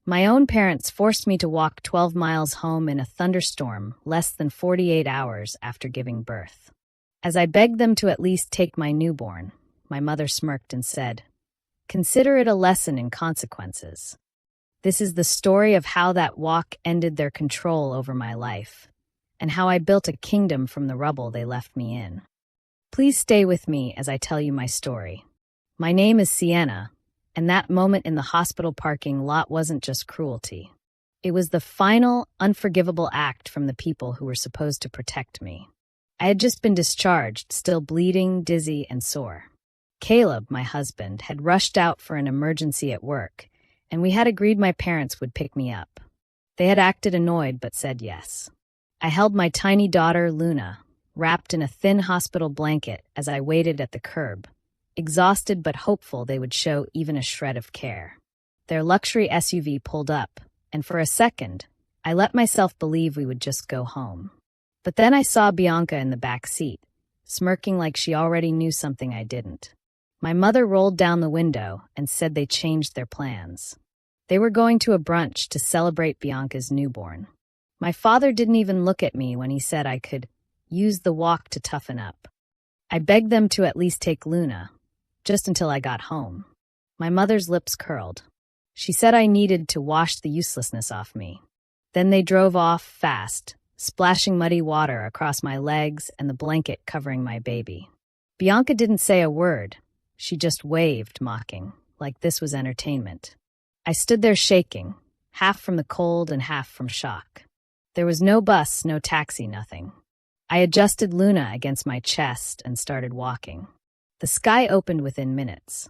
My own parents forced me to walk 12 miles home in a thunderstorm less than 48 hours after giving birth. As I begged them to at least take my newborn, my mother smirked and said, "Consider it a lesson in consequences." This is the story of how that walk ended their control over my life, and how I built a kingdom from the rubble they left me in. Please stay with me as I tell you my story. My name is Sienna, and that moment in the hospital parking lot wasn't just cruelty. It was the final, unforgivable act from the people who were supposed to protect me. I had just been discharged, still bleeding, dizzy, and sore. Caleb, my husband, had rushed out for an emergency at work, and we had agreed my parents would pick me up. They had acted annoyed but said yes. I held my tiny daughter, Luna, wrapped in a thin hospital blanket as I waited at the curb, exhausted but hopeful they would show even a shred of care. Their luxury SUV pulled up, and for a second, I let myself believe we would just go home. But then I saw Bianca in the back seat, smirking like she already knew something I didn't. My mother rolled down the window and said they changed their plans. They were going to a brunch to celebrate Bianca's newborn. My father didn't even look at me when he said I could use the walk to toughen up. I begged them to at least take Luna, just until I got home. My mother's lips curled. She said I needed to wash the uselessness off me. Then they drove off fast, splashing muddy water across my legs and the blanket covering my baby. Bianca didn't say a word. She just waved, mocking, like this was entertainment. I stood there shaking, half from the cold and half from shock. There was no bus, no taxi, nothing. I adjusted Luna against my chest and started walking. The sky opened within minutes.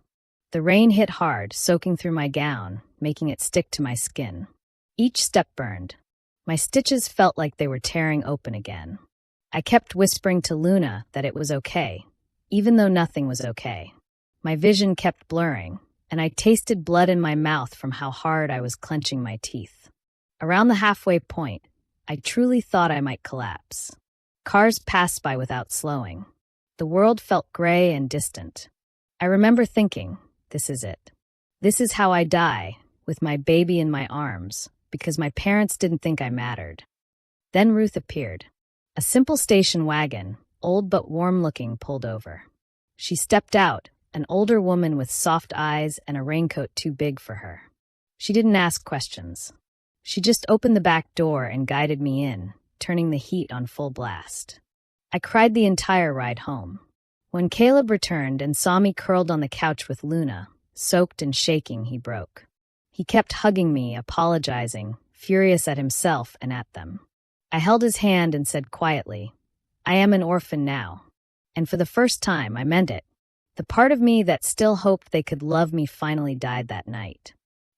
The rain hit hard, soaking through my gown, making it stick to my skin. Each step burned. My stitches felt like they were tearing open again. I kept whispering to Luna that it was okay, even though nothing was okay. My vision kept blurring, and I tasted blood in my mouth from how hard I was clenching my teeth. Around the halfway point, I truly thought I might collapse. Cars passed by without slowing. The world felt gray and distant. I remember thinking, this is it. This is how I die, with my baby in my arms, because my parents didn't think I mattered. Then Ruth appeared. A simple station wagon, old but warm-looking, pulled over. She stepped out, an older woman with soft eyes and a raincoat too big for her. She didn't ask questions. She just opened the back door and guided me in, turning the heat on full blast. I cried the entire ride home. When Caleb returned and saw me curled on the couch with Luna, soaked and shaking, he broke. He kept hugging me, apologizing, furious at himself and at them. I held his hand and said quietly, "I am an orphan now." And for the first time, I meant it. The part of me that still hoped they could love me finally died that night.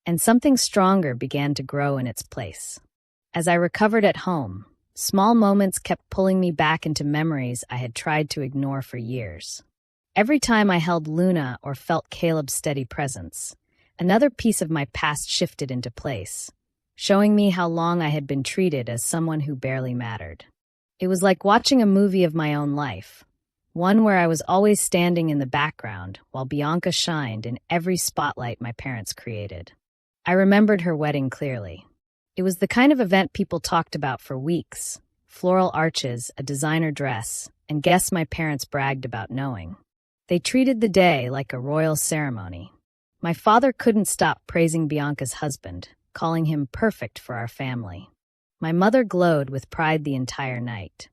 And something stronger began to grow in its place. As I recovered at home, small moments kept pulling me back into memories I had tried to ignore for years. Every time I held Luna or felt Caleb's steady presence, another piece of my past shifted into place, showing me how long I had been treated as someone who barely mattered. It was like watching a movie of my own life, one where I was always standing in the background while Bianca shined in every spotlight my parents created. I remembered her wedding clearly. It was the kind of event people talked about for weeks: floral arches, a designer dress, and guests my parents bragged about knowing. They treated the day like a royal ceremony. My father couldn't stop praising Bianca's husband, calling him perfect for our family. My mother glowed with pride the entire night.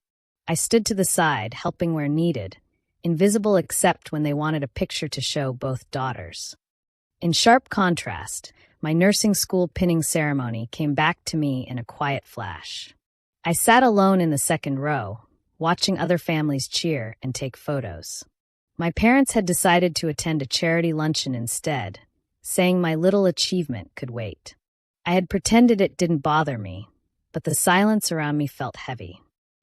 I stood to the side, helping where needed, invisible except when they wanted a picture to show both daughters. In sharp contrast, my nursing school pinning ceremony came back to me in a quiet flash. I sat alone in the second row, watching other families cheer and take photos. My parents had decided to attend a charity luncheon instead, saying my little achievement could wait. I had pretended it didn't bother me, but the silence around me felt heavy.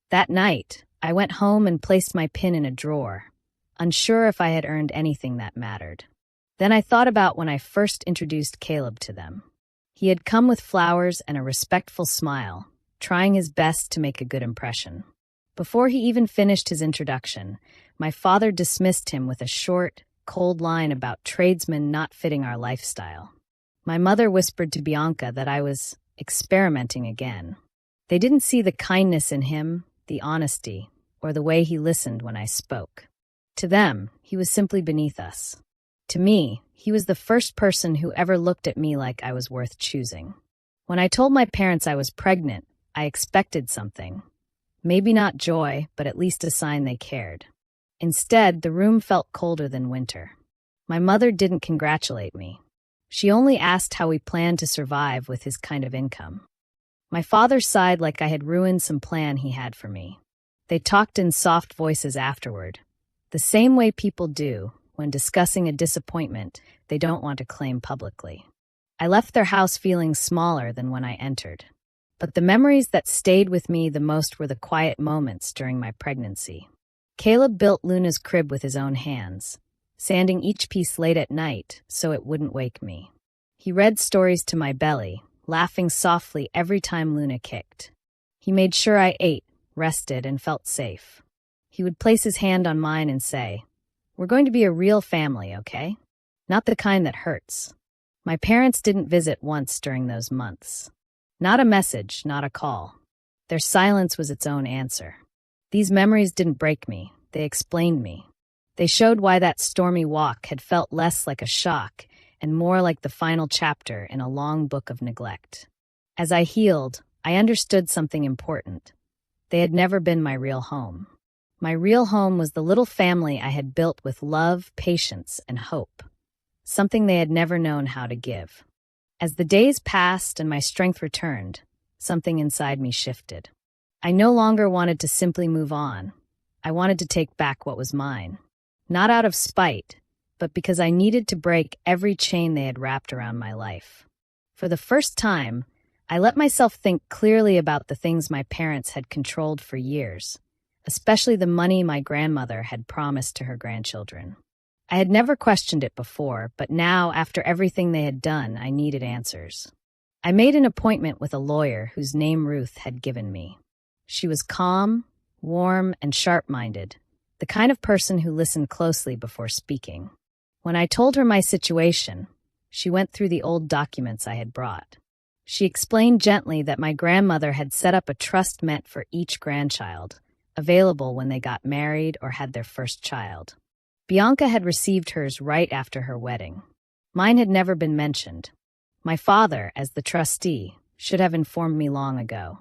That night, I went home and placed my pin in a drawer, unsure if I had earned anything that mattered. Then I thought about when I first introduced Caleb to them. He had come with flowers and a respectful smile, trying his best to make a good impression. Before he even finished his introduction, my father dismissed him with a short, cold line about tradesmen not fitting our lifestyle. My mother whispered to Bianca that I was experimenting again. They didn't see the kindness in him, the honesty, or the way he listened when I spoke. To them, he was simply beneath us. To me, he was the first person who ever looked at me like I was worth choosing. When I told my parents I was pregnant, I expected something. Maybe not joy, but at least a sign they cared. Instead, the room felt colder than winter. My mother didn't congratulate me. She only asked how we planned to survive with his kind of income. My father sighed like I had ruined some plan he had for me. They talked in soft voices afterward, the same way people do when discussing a disappointment they don't want to claim publicly. I left their house feeling smaller than when I entered. But the memories that stayed with me the most were the quiet moments during my pregnancy. Caleb built Luna's crib with his own hands, sanding each piece late at night so it wouldn't wake me. He read stories to my belly, laughing softly every time Luna kicked. He made sure I ate, rested, and felt safe. He would place his hand on mine and say, "We're going to be a real family, okay? Not the kind that hurts." My parents didn't visit once during those months. Not a message, not a call. Their silence was its own answer. These memories didn't break me, they explained me. They showed why that stormy walk had felt less like a shock and more like the final chapter in a long book of neglect. As I healed, I understood something important. They had never been my real home. My real home was the little family I had built with love, patience, and hope. Something they had never known how to give. As the days passed and my strength returned, something inside me shifted. I no longer wanted to simply move on. I wanted to take back what was mine. Not out of spite, but because I needed to break every chain they had wrapped around my life. For the first time, I let myself think clearly about the things my parents had controlled for years, especially the money my grandmother had promised to her grandchildren. I had never questioned it before, but now, after everything they had done, I needed answers. I made an appointment with a lawyer whose name Ruth had given me. She was calm, warm, and sharp-minded, the kind of person who listened closely before speaking. When I told her my situation, she went through the old documents I had brought. She explained gently that my grandmother had set up a trust meant for each grandchild, available when they got married or had their first child. Bianca had received hers right after her wedding. Mine had never been mentioned. My father, as the trustee, should have informed me long ago.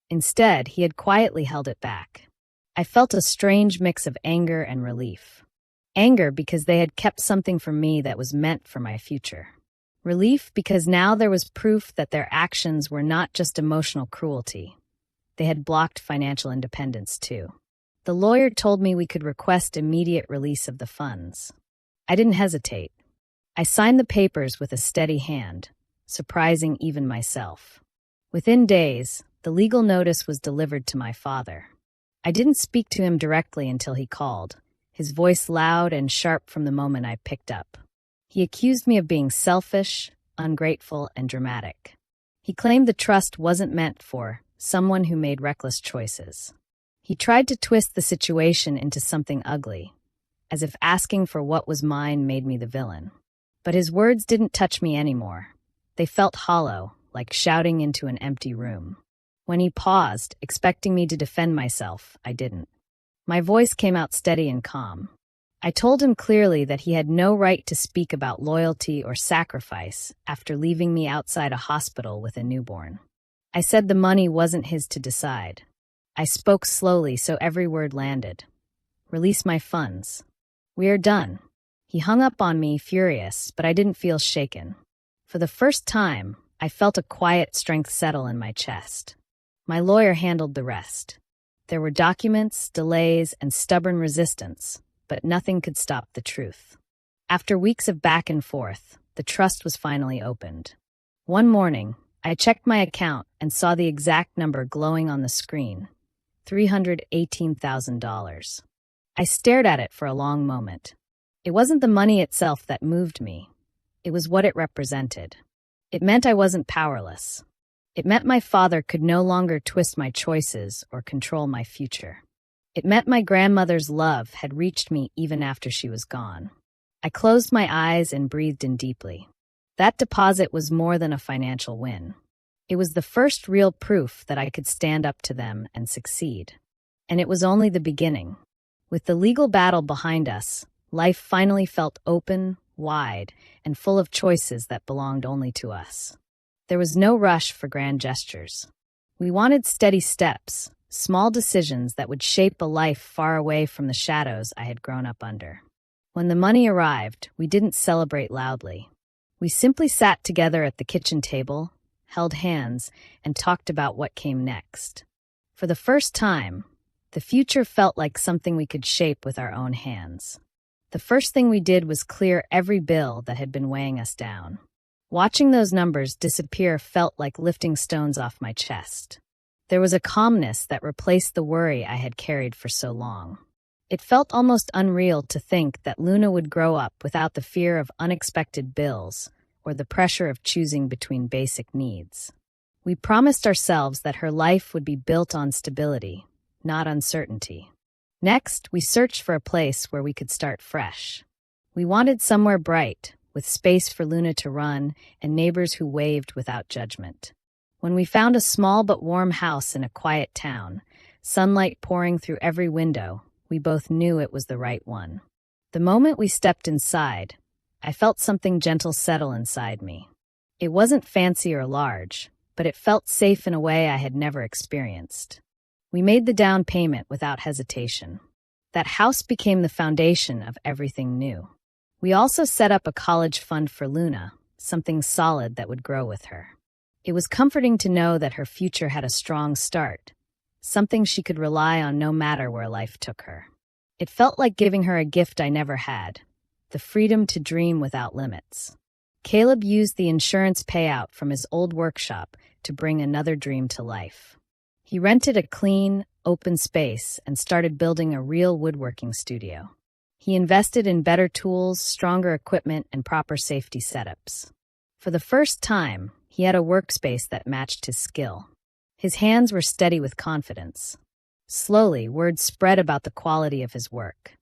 Instead, he had quietly held it back. I felt a strange mix of anger and relief. Anger because they had kept something from me that was meant for my future. Relief because now there was proof that their actions were not just emotional cruelty. They had blocked financial independence, too. The lawyer told me we could request immediate release of the funds. I didn't hesitate. I signed the papers with a steady hand, surprising even myself. Within days, the legal notice was delivered to my father. I didn't speak to him directly until he called, his voice loud and sharp from the moment I picked up. He accused me of being selfish, ungrateful, and dramatic. He claimed the trust wasn't meant for someone who made reckless choices. He tried to twist the situation into something ugly, as if asking for what was mine made me the villain. But his words didn't touch me anymore. They felt hollow, like shouting into an empty room. When he paused, expecting me to defend myself, I didn't. My voice came out steady and calm. I told him clearly that he had no right to speak about loyalty or sacrifice after leaving me outside a hospital with a newborn. I said the money wasn't his to decide. I spoke slowly so every word landed. Release my funds. We are done. He hung up on me, furious, but I didn't feel shaken. For the first time, I felt a quiet strength settle in my chest. My lawyer handled the rest. There were documents, delays, and stubborn resistance, but nothing could stop the truth. After weeks of back and forth, the trust was finally opened. One morning, I checked my account and saw the exact number glowing on the screen. $318,000. I stared at it for a long moment. It wasn't the money itself that moved me. It was what it represented. It meant I wasn't powerless. It meant my father could no longer twist my choices or control my future. It meant my grandmother's love had reached me even after she was gone. I closed my eyes and breathed in deeply. That deposit was more than a financial win. It was the first real proof that I could stand up to them and succeed. And it was only the beginning. With the legal battle behind us, life finally felt open, wide, and full of choices that belonged only to us. There was no rush for grand gestures. We wanted steady steps, small decisions that would shape a life far away from the shadows I had grown up under. When the money arrived, we didn't celebrate loudly. We simply sat together at the kitchen table, held hands, and talked about what came next. For the first time, the future felt like something we could shape with our own hands. The first thing we did was clear every bill that had been weighing us down. Watching those numbers disappear felt like lifting stones off my chest. There was a calmness that replaced the worry I had carried for so long. It felt almost unreal to think that Luna would grow up without the fear of unexpected bills or the pressure of choosing between basic needs. We promised ourselves that her life would be built on stability, not uncertainty. Next, we searched for a place where we could start fresh. We wanted somewhere bright, with space for Luna to run and neighbors who waved without judgment. When we found a small but warm house in a quiet town, sunlight pouring through every window, we both knew it was the right one. The moment we stepped inside, I felt something gentle settle inside me. It wasn't fancy or large, but it felt safe in a way I had never experienced. We made the down payment without hesitation. That house became the foundation of everything new. We also set up a college fund for Luna, something solid that would grow with her. It was comforting to know that her future had a strong start, something she could rely on no matter where life took her. It felt like giving her a gift I never had, the freedom to dream without limits. Caleb used the insurance payout from his old workshop to bring another dream to life. He rented a clean, open space and started building a real woodworking studio. He invested in better tools, stronger equipment, and proper safety setups. For the first time, he had a workspace that matched his skill. His hands were steady with confidence. Slowly, word spread about the quality of his work.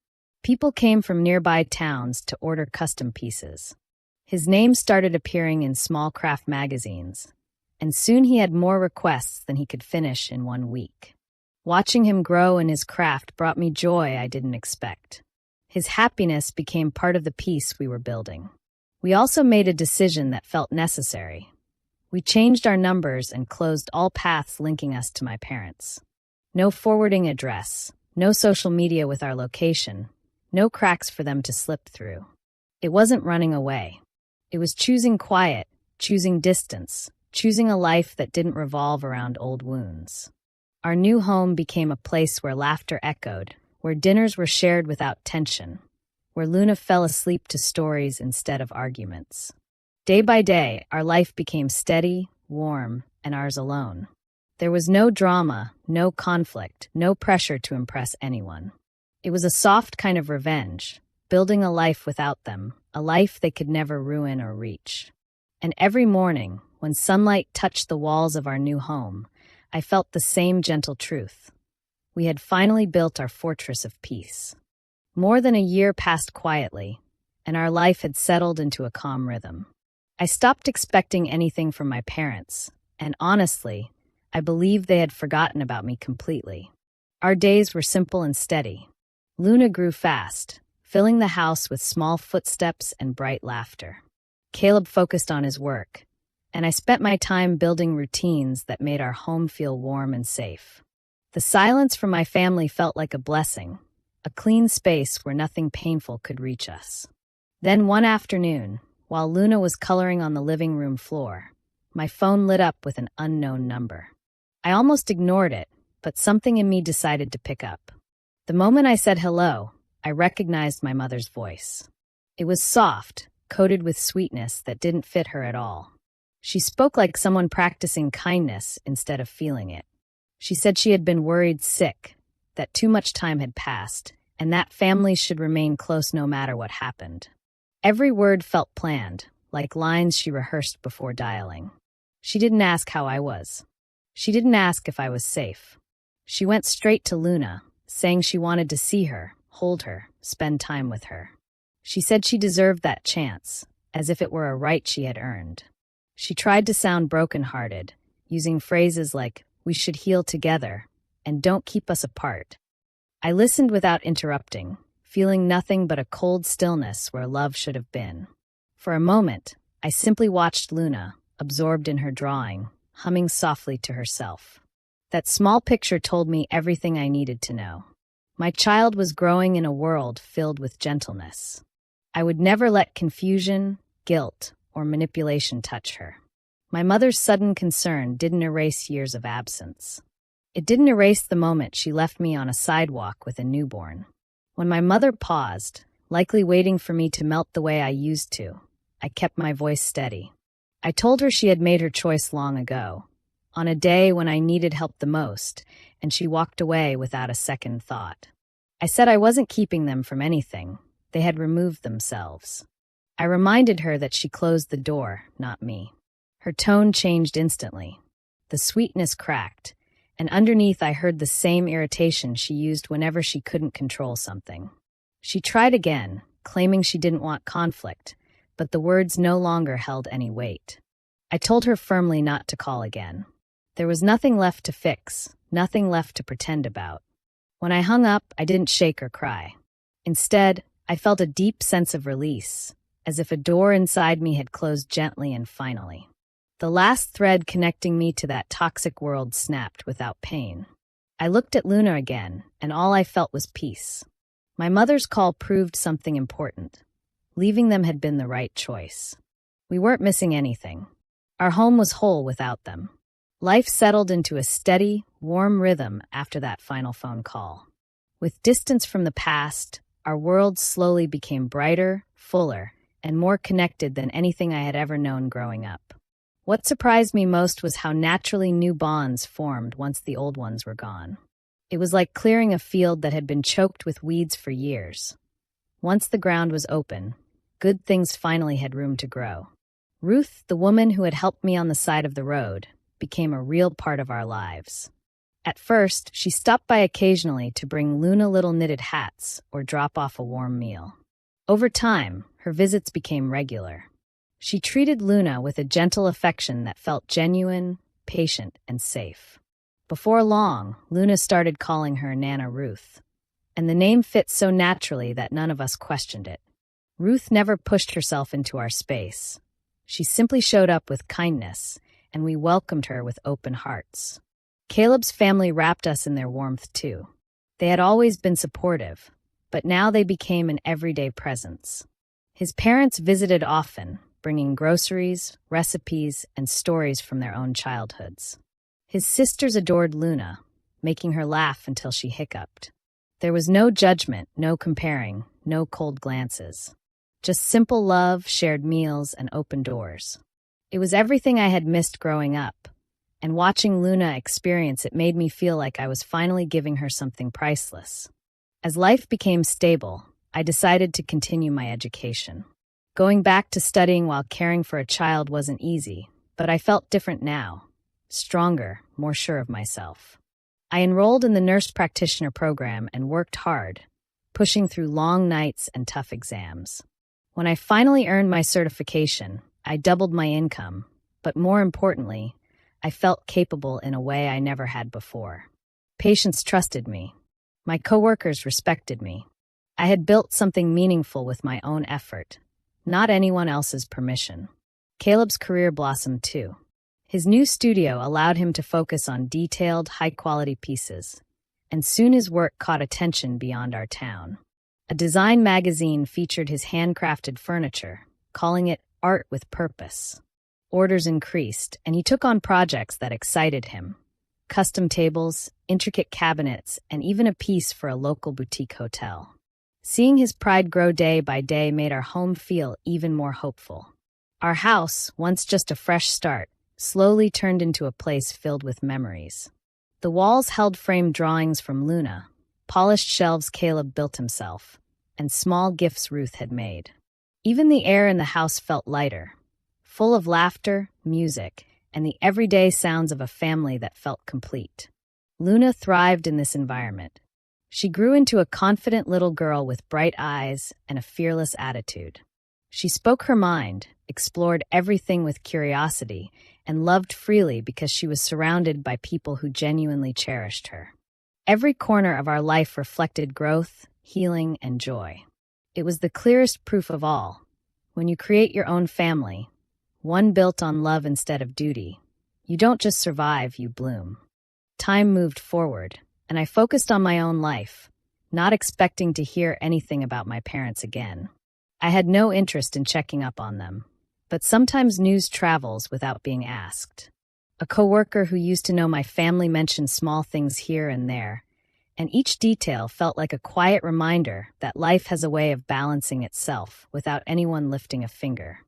People came from nearby towns to order custom pieces. His name started appearing in small craft magazines, and soon he had more requests than he could finish in 1 week. Watching him grow in his craft brought me joy I didn't expect. His happiness became part of the peace we were building. We also made a decision that felt necessary. We changed our numbers and closed all paths linking us to my parents. No forwarding address, no social media with our location, no cracks for them to slip through. It wasn't running away. It was choosing quiet, choosing distance, choosing a life that didn't revolve around old wounds. Our new home became a place where laughter echoed, where dinners were shared without tension, where Luna fell asleep to stories instead of arguments. Day by day, our life became steady, warm, and ours alone. There was no drama, no conflict, no pressure to impress anyone. It was a soft kind of revenge, building a life without them, a life they could never ruin or reach. And every morning, when sunlight touched the walls of our new home, I felt the same gentle truth. We had finally built our fortress of peace. More than a year passed quietly, and our life had settled into a calm rhythm. I stopped expecting anything from my parents, and honestly, I believed they had forgotten about me completely. Our days were simple and steady. Luna grew fast, filling the house with small footsteps and bright laughter. Caleb focused on his work, and I spent my time building routines that made our home feel warm and safe. The silence from my family felt like a blessing, a clean space where nothing painful could reach us. Then one afternoon, while Luna was coloring on the living room floor, my phone lit up with an unknown number. I almost ignored it, but something in me decided to pick up. The moment I said hello, I recognized my mother's voice. It was soft, coated with sweetness that didn't fit her at all. She spoke like someone practicing kindness instead of feeling it. She said she had been worried sick, that too much time had passed, and that families should remain close no matter what happened. Every word felt planned, like lines she rehearsed before dialing. She didn't ask how I was. She didn't ask if I was safe. She went straight to Luna, saying she wanted to see her, hold her, spend time with her. She said she deserved that chance, as if it were a right she had earned. She tried to sound broken-hearted, using phrases like, "We should heal together," and "Don't keep us apart." I listened without interrupting, feeling nothing but a cold stillness where love should have been. For a moment, I simply watched Luna, absorbed in her drawing, humming softly to herself. That small picture told me everything I needed to know. My child was growing in a world filled with gentleness. I would never let confusion, guilt, or manipulation touch her. My mother's sudden concern didn't erase years of absence. It didn't erase the moment she left me on a sidewalk with a newborn. When my mother paused, likely waiting for me to melt the way I used to, I kept my voice steady. I told her she had made her choice long ago, on a day when I needed help the most, and she walked away without a second thought. I said I wasn't keeping them from anything. They had removed themselves. I reminded her that she closed the door, not me. Her tone changed instantly. The sweetness cracked, and underneath I heard the same irritation she used whenever she couldn't control something. She tried again, claiming she didn't want conflict, but the words no longer held any weight. I told her firmly not to call again. There was nothing left to fix, nothing left to pretend about. When I hung up, I didn't shake or cry. Instead, I felt a deep sense of release, as if a door inside me had closed gently and finally. The last thread connecting me to that toxic world snapped without pain. I looked at Luna again, and all I felt was peace. My mother's call proved something important. Leaving them had been the right choice. We weren't missing anything. Our home was whole without them. Life settled into a steady, warm rhythm after that final phone call. With distance from the past, our world slowly became brighter, fuller, and more connected than anything I had ever known growing up. What surprised me most was how naturally new bonds formed once the old ones were gone. It was like clearing a field that had been choked with weeds for years. Once the ground was open, good things finally had room to grow. Ruth, the woman who had helped me on the side of the road, became a real part of our lives. At first, she stopped by occasionally to bring Luna little knitted hats or drop off a warm meal. Over time, her visits became regular. She treated Luna with a gentle affection that felt genuine, patient, and safe. Before long, Luna started calling her Nana Ruth, and the name fit so naturally that none of us questioned it. Ruth never pushed herself into our space. She simply showed up with kindness, and we welcomed her with open hearts. Caleb's family wrapped us in their warmth too. They had always been supportive, but now they became an everyday presence. His parents visited often, bringing groceries, recipes, and stories from their own childhoods. His sisters adored Luna, making her laugh until she hiccuped. There was no judgment, no comparing, no cold glances. Just simple love, shared meals, and open doors. It was everything I had missed growing up, and watching Luna experience it made me feel like I was finally giving her something priceless. As life became stable, I decided to continue my education. Going back to studying while caring for a child wasn't easy, but I felt different now. Stronger, more sure of myself. I enrolled in the nurse practitioner program and worked hard, pushing through long nights and tough exams. When I finally earned my certification, I doubled my income, but more importantly, I felt capable in a way I never had before. Patients trusted me. My coworkers respected me. I had built something meaningful with my own effort, not anyone else's permission. Caleb's career blossomed too. His new studio allowed him to focus on detailed, high-quality pieces, and soon his work caught attention beyond our town. A design magazine featured his handcrafted furniture, calling it art with purpose. Orders increased, and he took on projects that excited him. Custom tables, intricate cabinets, and even a piece for a local boutique hotel. Seeing his pride grow day by day made our home feel even more hopeful. Our house, once just a fresh start, slowly turned into a place filled with memories. The walls held framed drawings from Luna, polished shelves Caleb built himself, and small gifts Ruth had made. Even the air in the house felt lighter, full of laughter, music, and the everyday sounds of a family that felt complete. Luna thrived in this environment. She grew into a confident little girl with bright eyes and a fearless attitude. She spoke her mind, explored everything with curiosity, and loved freely because she was surrounded by people who genuinely cherished her. Every corner of our life reflected growth, healing, and joy. It was the clearest proof of all. When you create your own family, one built on love instead of duty, you don't just survive, you bloom. Time moved forward, and I focused on my own life, not expecting to hear anything about my parents again. I had no interest in checking up on them, but sometimes news travels without being asked. A coworker who used to know my family mentioned small things here and there, and each detail felt like a quiet reminder that life has a way of balancing itself without anyone lifting a finger.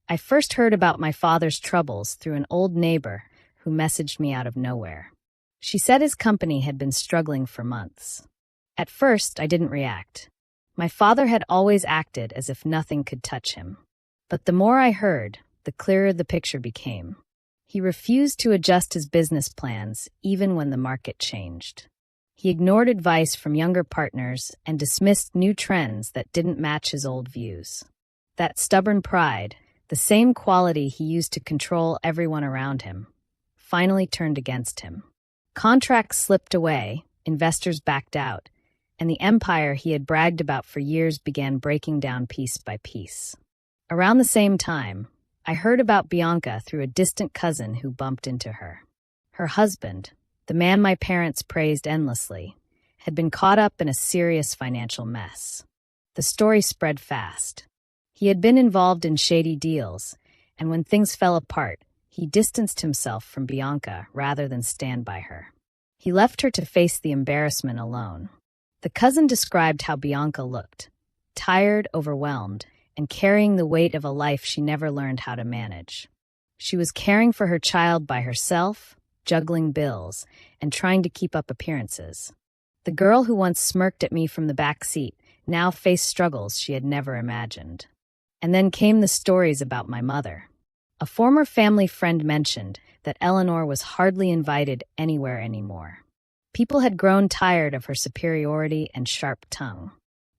I first heard about my father's troubles through an old neighbor who messaged me out of nowhere. She said his company had been struggling for months. At first, I didn't react. My father had always acted as if nothing could touch him. But the more I heard, the clearer the picture became. He refused to adjust his business plans even when the market changed. He ignored advice from younger partners and dismissed new trends that didn't match his old views. That stubborn pride, the same quality he used to control everyone around him, finally turned against him. Contracts slipped away, investors backed out, and the empire he had bragged about for years began breaking down piece by piece. Around the same time, I heard about Bianca through a distant cousin who bumped into her. Her husband, the man my parents praised endlessly, had been caught up in a serious financial mess. The story spread fast. He had been involved in shady deals, and when things fell apart, he distanced himself from Bianca rather than stand by her. He left her to face the embarrassment alone. The cousin described how Bianca looked, tired, overwhelmed, and carrying the weight of a life she never learned how to manage. She was caring for her child by herself, juggling bills, and trying to keep up appearances. The girl who once smirked at me from the back seat now faced struggles she had never imagined. And then came the stories about my mother. A former family friend mentioned that Eleanor was hardly invited anywhere anymore. People had grown tired of her superiority and sharp tongue.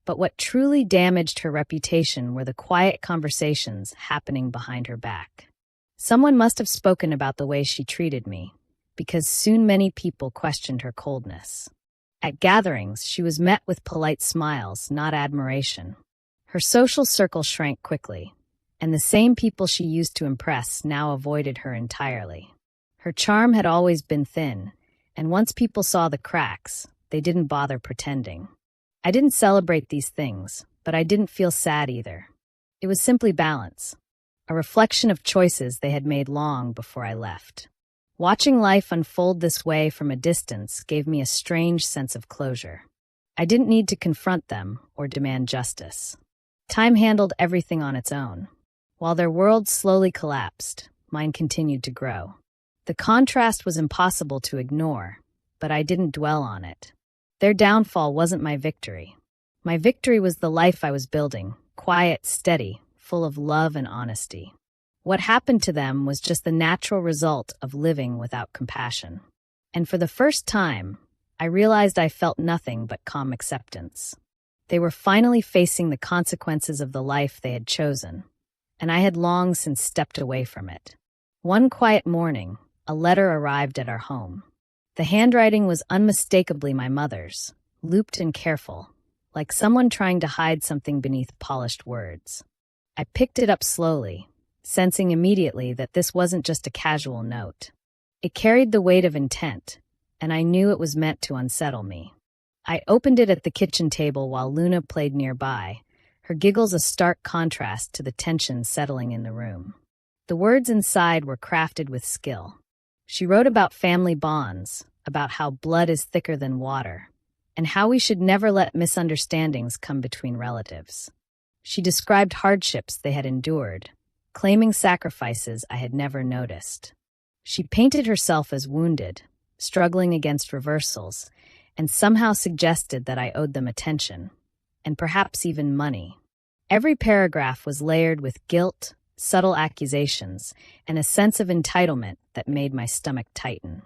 But what truly damaged her reputation were the quiet conversations happening behind her back. Someone must have spoken about the way she treated me, because soon many people questioned her coldness. At gatherings, she was met with polite smiles, not admiration. Her social circle shrank quickly, and the same people she used to impress now avoided her entirely. Her charm had always been thin, and once people saw the cracks, they didn't bother pretending. I didn't celebrate these things, but I didn't feel sad either. It was simply balance, a reflection of choices they had made long before I left. Watching life unfold this way from a distance gave me a strange sense of closure. I didn't need to confront them or demand justice. Time handled everything on its own. While their world slowly collapsed, mine continued to grow. The contrast was impossible to ignore, but I didn't dwell on it. Their downfall wasn't my victory. My victory was the life I was building, quiet, steady, full of love and honesty. What happened to them was just the natural result of living without compassion. And for the first time, I realized I felt nothing but calm acceptance. They were finally facing the consequences of the life they had chosen, and I had long since stepped away from it. One quiet morning, a letter arrived at our home. The handwriting was unmistakably my mother's, looped and careful, like someone trying to hide something beneath polished words. I picked it up slowly, sensing immediately that this wasn't just a casual note. It carried the weight of intent, and I knew it was meant to unsettle me. I opened it at the kitchen table while Luna played nearby, her giggles a stark contrast to the tension settling in the room. The words inside were crafted with skill. She wrote about family bonds, about how blood is thicker than water, and how we should never let misunderstandings come between relatives. She described hardships they had endured, claiming sacrifices I had never noticed. She painted herself as wounded, struggling against reversals, and somehow suggested that I owed them attention, and perhaps even money. Every paragraph was layered with guilt, subtle accusations, and a sense of entitlement that made my stomach tighten.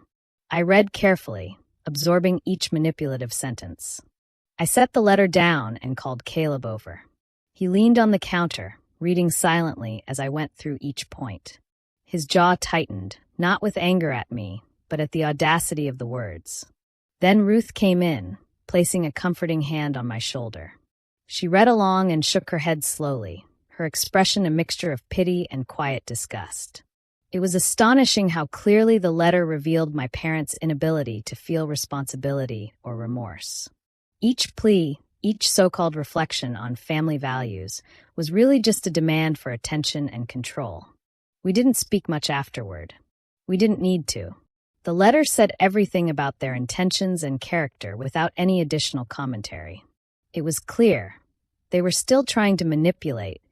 I read carefully, absorbing each manipulative sentence. I set the letter down and called Caleb over. He leaned on the counter, reading silently as I went through each point. His jaw tightened, not with anger at me, but at the audacity of the words. Then Ruth came in, placing a comforting hand on my shoulder. She read along and shook her head slowly, her expression a mixture of pity and quiet disgust. It was astonishing how clearly the letter revealed my parents' inability to feel responsibility or remorse. Each plea, each so-called reflection on family values, was really just a demand for attention and control. We didn't speak much afterward. We didn't need to. The letter said everything about their intentions and character without any additional commentary. It was clear. They were still trying to manipulate,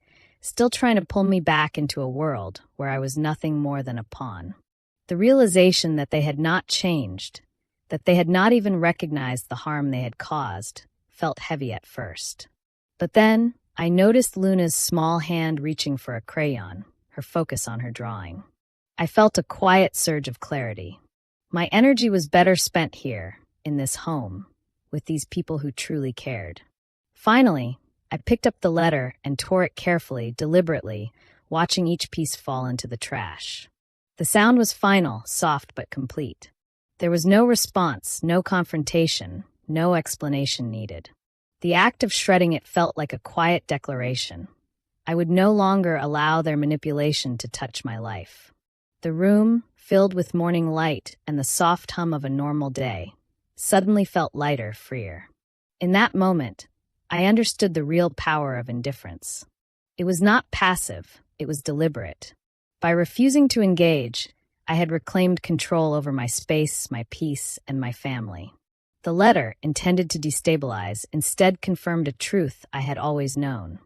still trying to pull me back into a world where I was nothing more than a pawn. The realization that they had not changed, that they had not even recognized the harm they had caused, felt heavy at first. But then, I noticed Luna's small hand reaching for a crayon, her focus on her drawing. I felt a quiet surge of clarity. My energy was better spent here, in this home, with these people who truly cared. Finally, I picked up the letter and tore it carefully, deliberately, watching each piece fall into the trash. The sound was final, soft but complete. There was no response, no confrontation, no explanation needed. The act of shredding it felt like a quiet declaration. I would no longer allow their manipulation to touch my life. The room, filled with morning light and the soft hum of a normal day, suddenly felt lighter, freer. In that moment, I understood the real power of indifference. It was not passive, it was deliberate. By refusing to engage, I had reclaimed control over my space, my peace, and my family. The letter, intended to destabilize, instead confirmed a truth I had always known.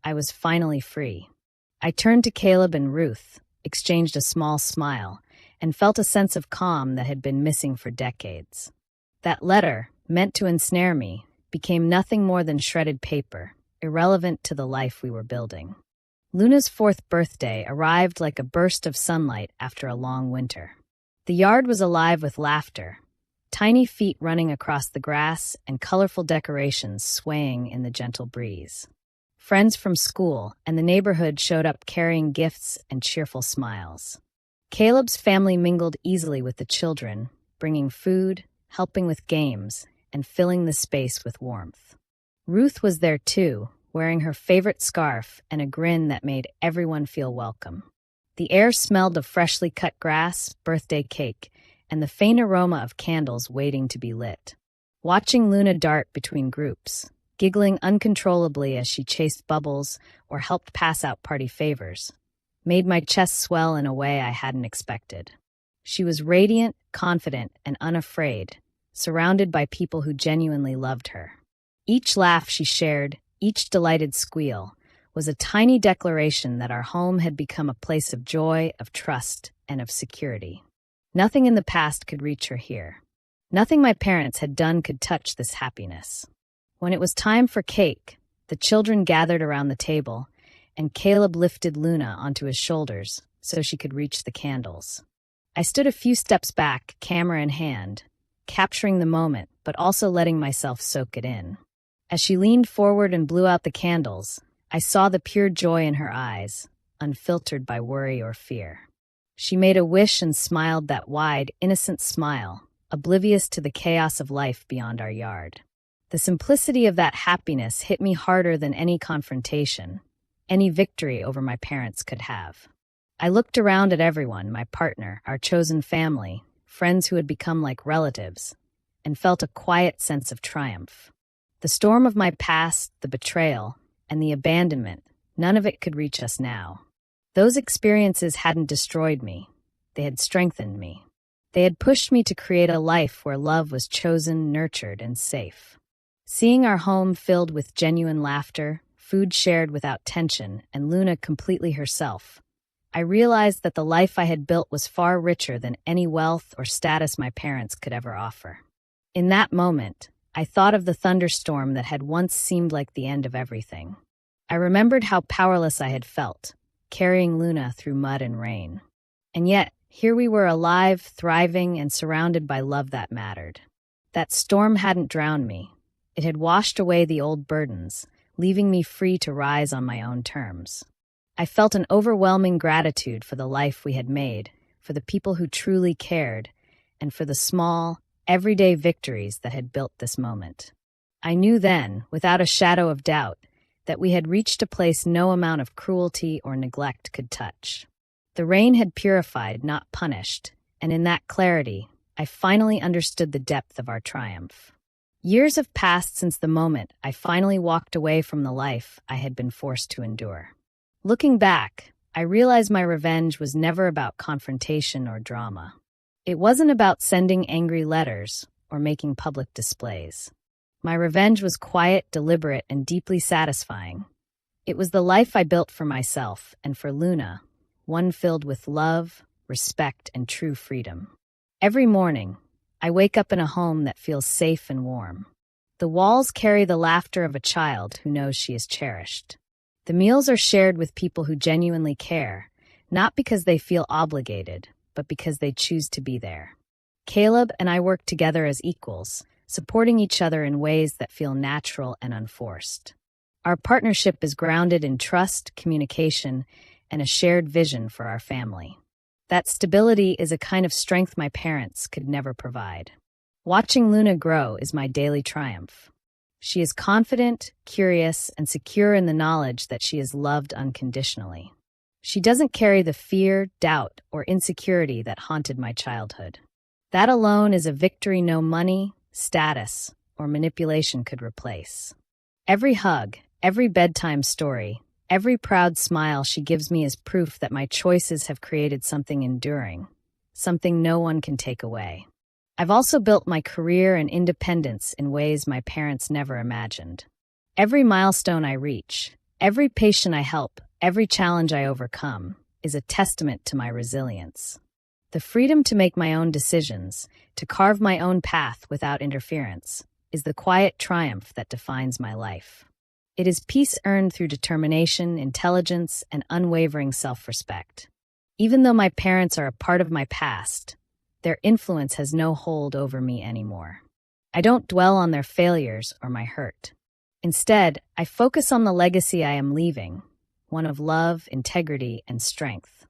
I was finally free. I turned to Caleb and Ruth, exchanged a small smile, and felt a sense of calm that had been missing for decades. That letter, meant to ensnare me, became nothing more than shredded paper, irrelevant to the life we were building. Luna's 4th birthday arrived like a burst of sunlight after a long winter. The yard was alive with laughter, tiny feet running across the grass and colorful decorations swaying in the gentle breeze. Friends from school and the neighborhood showed up carrying gifts and cheerful smiles. Caleb's family mingled easily with the children, bringing food, helping with games, and filling the space with warmth. Ruth was there too, wearing her favorite scarf and a grin that made everyone feel welcome. The air smelled of freshly cut grass, birthday cake, and the faint aroma of candles waiting to be lit. Watching Luna dart between groups, giggling uncontrollably as she chased bubbles or helped pass out party favors, made my chest swell in a way I hadn't expected. She was radiant, confident, and unafraid, surrounded by people who genuinely loved her. Each laugh she shared, each delighted squeal, was a tiny declaration that our home had become a place of joy, of trust, and of security. Nothing in the past could reach her here. Nothing my parents had done could touch this happiness. When it was time for cake, the children gathered around the table, and Caleb lifted Luna onto his shoulders so she could reach the candles. I stood a few steps back, camera in hand, capturing the moment, but also letting myself soak it in. As she leaned forward and blew out the candles, I saw the pure joy in her eyes, unfiltered by worry or fear. She made a wish and smiled that wide, innocent smile, oblivious to the chaos of life beyond our yard. The simplicity of that happiness hit me harder than any confrontation, any victory over my parents could have. I looked around at everyone, my partner, our chosen family, friends who had become like relatives, and felt a quiet sense of triumph. The storm of my past, the betrayal, and the abandonment, none of it could reach us now. Those experiences hadn't destroyed me. They had strengthened me. They had pushed me to create a life where love was chosen, nurtured, and safe. Seeing our home filled with genuine laughter, food shared without tension, and Luna completely herself, I realized that the life I had built was far richer than any wealth or status my parents could ever offer. In that moment, I thought of the thunderstorm that had once seemed like the end of everything. I remembered how powerless I had felt, carrying Luna through mud and rain. And yet, here we were alive, thriving, and surrounded by love that mattered. That storm hadn't drowned me. It had washed away the old burdens, leaving me free to rise on my own terms. I felt an overwhelming gratitude for the life we had made, for the people who truly cared, and for the small, everyday victories that had built this moment. I knew then, without a shadow of doubt, that we had reached a place no amount of cruelty or neglect could touch. The rain had purified, not punished, and in that clarity, I finally understood the depth of our triumph. Years have passed since the moment I finally walked away from the life I had been forced to endure. Looking back, I realized my revenge was never about confrontation or drama. It wasn't about sending angry letters or making public displays. My revenge was quiet, deliberate, and deeply satisfying. It was the life I built for myself and for Luna, one filled with love, respect, and true freedom. Every morning, I wake up in a home that feels safe and warm. The walls carry the laughter of a child who knows she is cherished. The meals are shared with people who genuinely care, not because they feel obligated, but because they choose to be there. Caleb and I work together as equals, supporting each other in ways that feel natural and unforced. Our partnership is grounded in trust, communication, and a shared vision for our family. That stability is a kind of strength my parents could never provide. Watching Luna grow is my daily triumph. She is confident, curious, and secure in the knowledge that she is loved unconditionally. She doesn't carry the fear, doubt, or insecurity that haunted my childhood. That alone is a victory no money, status, or manipulation could replace. Every hug, every bedtime story, every proud smile she gives me is proof that my choices have created something enduring, something no one can take away. I've also built my career and independence in ways my parents never imagined. Every milestone I reach, every patient I help, every challenge I overcome is a testament to my resilience. The freedom to make my own decisions, to carve my own path without interference, is the quiet triumph that defines my life. It is peace earned through determination, intelligence, and unwavering self-respect. Even though my parents are a part of my past, their influence has no hold over me anymore. I don't dwell on their failures or my hurt. Instead, I focus on the legacy I am leaving, one of love, integrity, and strength.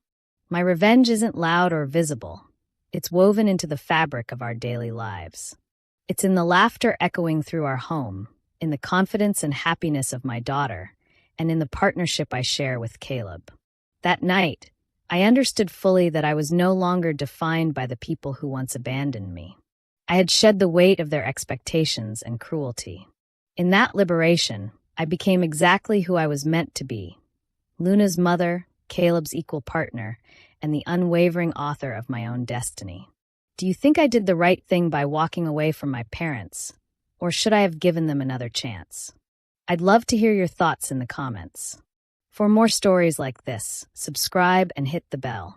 My revenge isn't loud or visible. It's woven into the fabric of our daily lives. It's in the laughter echoing through our home, in the confidence and happiness of my daughter, and in the partnership I share with Caleb. That night, I understood fully that I was no longer defined by the people who once abandoned me. I had shed the weight of their expectations and cruelty. In that liberation, I became exactly who I was meant to be: Luna's mother, Caleb's equal partner, and the unwavering author of my own destiny. Do you think I did the right thing by walking away from my parents, or should I have given them another chance? I'd love to hear your thoughts in the comments. For more stories like this, subscribe and hit the bell.